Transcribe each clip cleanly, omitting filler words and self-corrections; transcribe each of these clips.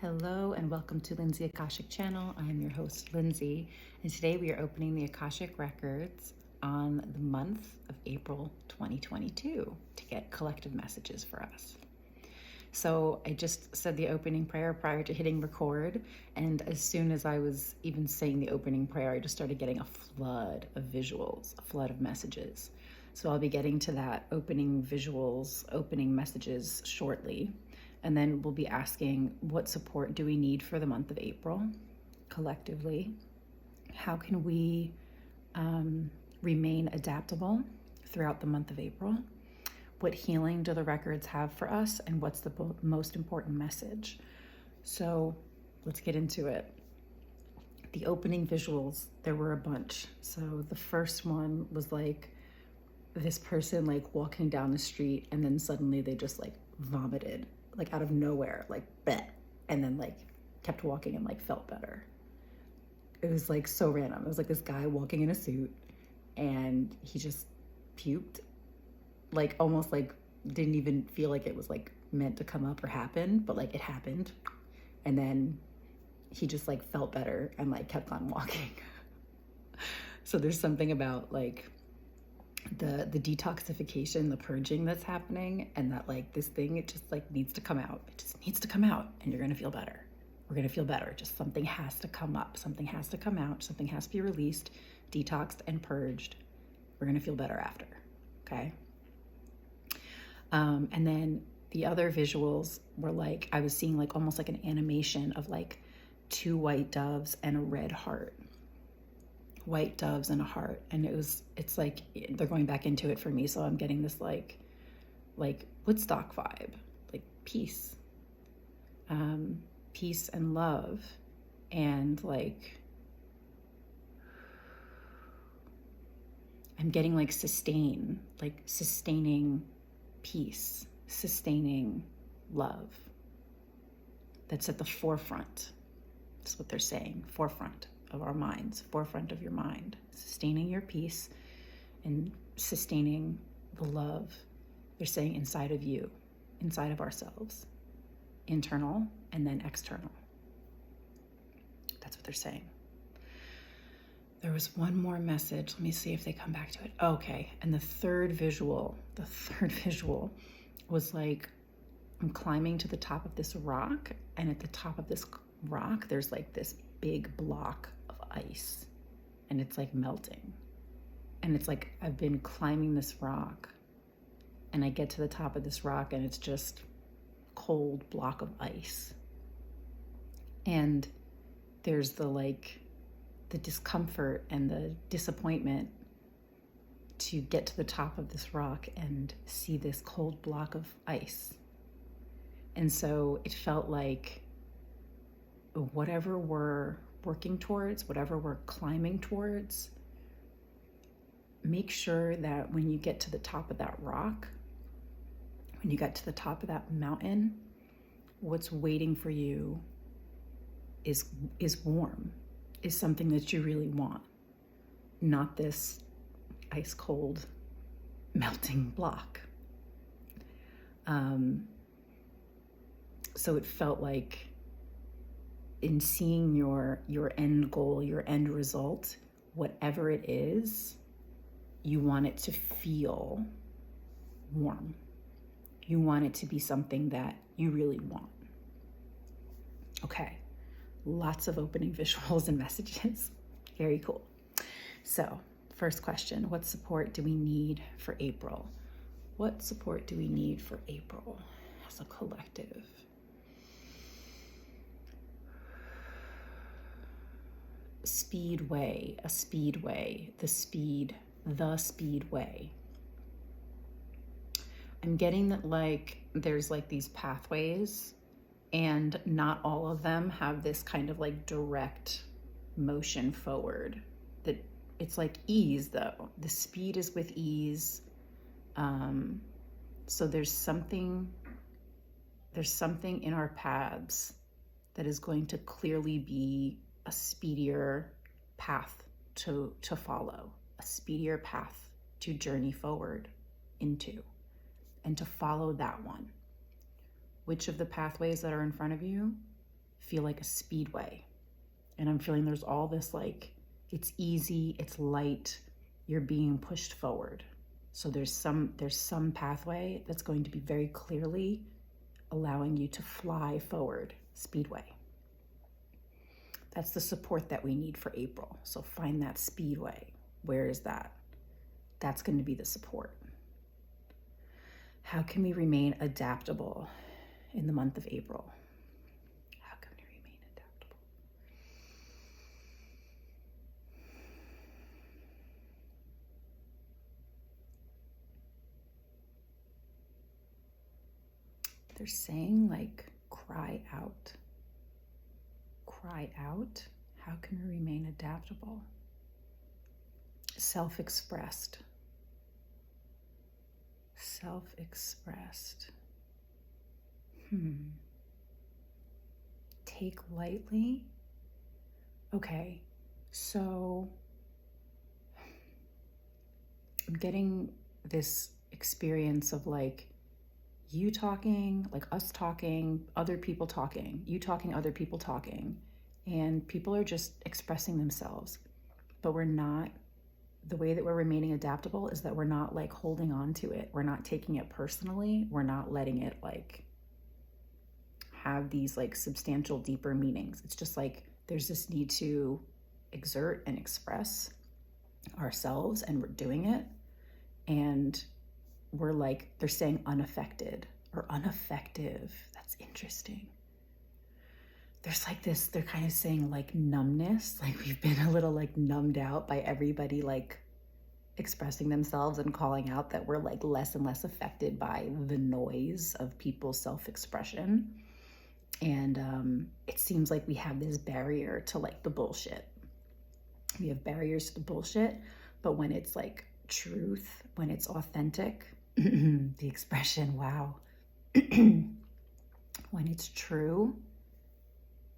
Hello and welcome to Lindsay Akashic Channel. I am your host, Lindsay, and today we are opening the Akashic Records on the month of April 2022 to get collective messages for us. So I just said the opening prayer prior to hitting record, and as soon as I was even saying the opening prayer, I just started getting a flood of visuals, a flood of messages. So I'll be getting to that opening visuals, opening messages shortly. And then we'll be asking, what support do we need for the month of April collectively? How can we remain adaptable throughout the month of April? What healing do the records have for us? And what's the most important message? So let's get into it. The opening visuals, there were a bunch. So the first one was like this person like walking down the street, and then suddenly they just like vomited, like out of nowhere, like bleh, and then like kept walking and like felt better. It was like so random. It was like this guy walking in a suit and he just puked, like almost like didn't even feel like it was like meant to come up or happen, but like it happened. And then he just like felt better and like kept on walking. So there's something about like the detoxification, the purging that's happening, and that like this thing, it just like needs to come out. It just needs to come out, and you're gonna feel better. We're gonna feel better. Just something has to come up, something has to come out, something has to be released, detoxed and purged. We're gonna feel better after, okay? And then the other visuals were like, I was seeing like almost like an animation of like two white doves and a red heart. White doves and a heart, and it's like they're going back into it for me, so I'm getting this like Woodstock vibe, like peace and love, and like I'm getting like sustaining peace, sustaining love. That's at the forefront. That's what they're saying, forefront of our minds, forefront of your mind, sustaining your peace and sustaining the love, they're saying, inside of you, inside of ourselves, internal and then external. That's what they're saying. There was one more message. Let me see if they come back to it. Okay, and the third visual was like, I'm climbing to the top of this rock, and at the top of this rock, there's like this big block of ice, and it's like melting, and it's like I've been climbing this rock, and I get to the top of this rock, and it's just cold block of ice, and there's the discomfort and the disappointment to get to the top of this rock and see this cold block of ice. And so it felt like whatever we're working towards, whatever we're climbing towards, make sure that when you get to the top of that rock, when you get to the top of that mountain, what's waiting for you is warm, is something that you really want, not this ice cold melting block. So it felt like, in seeing your end goal, your end result, whatever it is, you want it to feel warm. You want it to be something that you really want. Okay, lots of opening visuals and messages. Very cool. So, first question, what support do we need for April? What support do we need for April as a collective? Speedway, a speedway, the speedway. I'm getting that like there's like these pathways, and not all of them have this kind of like direct motion forward. That it's like ease though. The speed is with ease. So there's something in our paths that is going to clearly be a speedier path to follow, a speedier path to journey forward into, and to follow that one. Which of the pathways that are in front of you feel like a speedway. And I'm feeling there's all this like, it's easy, it's light, you're being pushed forward. So there's some pathway that's going to be very clearly allowing you to fly forward, speedway. That's the support that we need for April. So find that speedway. Where is that? That's going to be the support. How can we remain adaptable in the month of April? How can we remain adaptable? They're saying like, cry out. Cry out. How can we remain adaptable? Self-expressed. Self-expressed. Take lightly. Okay, so I'm getting this experience of like you talking, like us talking, other people talking, you talking, other people talking, and people are just expressing themselves, but we're not, the way that we're remaining adaptable is that we're not like holding on to it. We're not taking it personally. We're not letting it like have these like substantial, deeper meanings. It's just like there's this need to exert and express ourselves, and we're doing it. And we're like, they're saying unaffected or ineffective. That's interesting. There's like this, they're kind of saying like numbness, like we've been a little like numbed out by everybody like expressing themselves and calling out that we're like less and less affected by the noise of people's self-expression. And it seems like we have this barrier to like the bullshit. We have barriers to the bullshit, but when it's like truth, when it's authentic, the expression, wow, when it's true,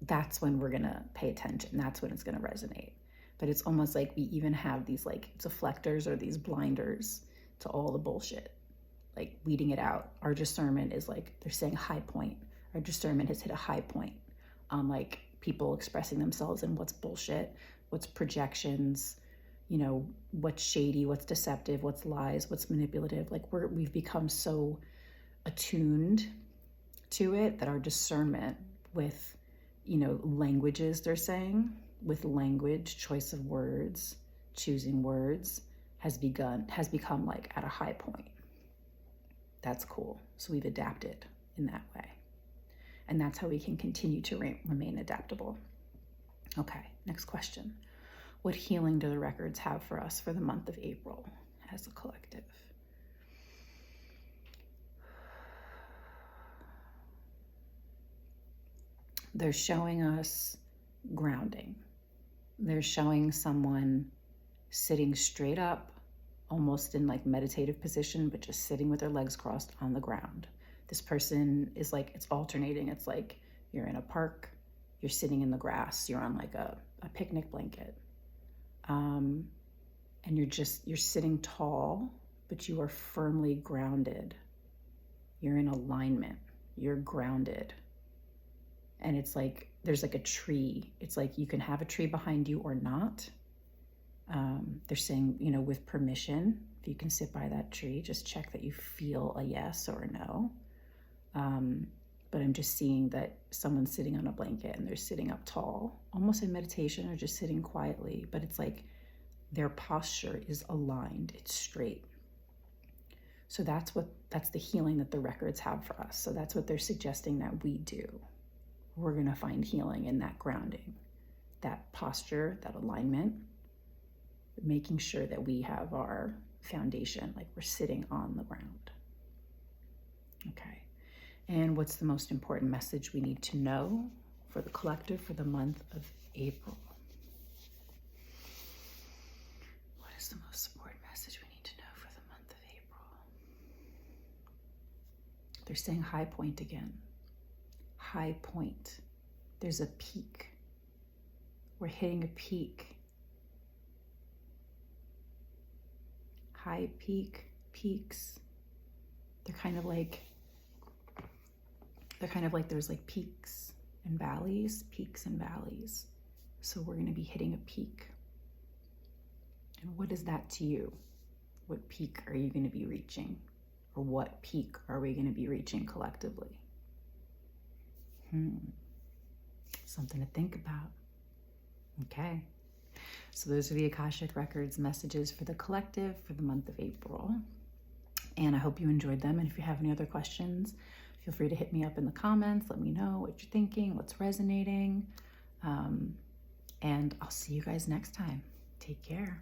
that's when we're gonna pay attention. That's when it's gonna resonate. But it's almost like we even have these like deflectors or these blinders to all the bullshit, like weeding it out. Our discernment is like, they're saying high point. Our discernment has hit a high point on like people expressing themselves and what's bullshit, what's projections, you know, what's shady, what's deceptive, what's lies, what's manipulative. Like we've become so attuned to it that our discernment with, you know, languages, they're saying, with language, choice of words, choosing words, has become like at a high point. That's cool. So we've adapted in that way. And that's how we can continue to remain adaptable. Okay, next question. What healing do the records have for us for the month of April as a collective? They're showing us grounding. They're showing someone sitting straight up, almost in like meditative position, but just sitting with their legs crossed on the ground. This person is like, it's alternating. It's like you're in a park, you're sitting in the grass, you're on like a picnic blanket. And you're sitting tall, but you are firmly grounded. You're in alignment, you're grounded. And it's like, there's like a tree. It's like you can have a tree behind you or not. They're saying, you know, with permission, if you can sit by that tree, just check that you feel a yes or a no. But I'm just seeing that someone's sitting on a blanket and they're sitting up tall, almost in meditation or just sitting quietly, but it's like their posture is aligned, it's straight. So that's the healing that the records have for us. So that's what they're suggesting that we do. We're gonna find healing in that grounding, that posture, that alignment, making sure that we have our foundation, like we're sitting on the ground. Okay. And what's the most important message we need to know for the collective for the month of April? What is the most important message we need to know for the month of April? They're saying high point again. High point. There's a peak. We're hitting a peak. High peak, peaks. They're kind of like there's like peaks and valleys, peaks and valleys. So we're going to be hitting a peak. And what is that to you? What peak are you going to be reaching? Or what peak are we going to be reaching collectively? Something to think about. Okay. So those are the Akashic Records messages for the collective for the month of April. And I hope you enjoyed them. And if you have any other questions, feel free to hit me up in the comments. Let me know what you're thinking, what's resonating. And I'll see you guys next time. Take care.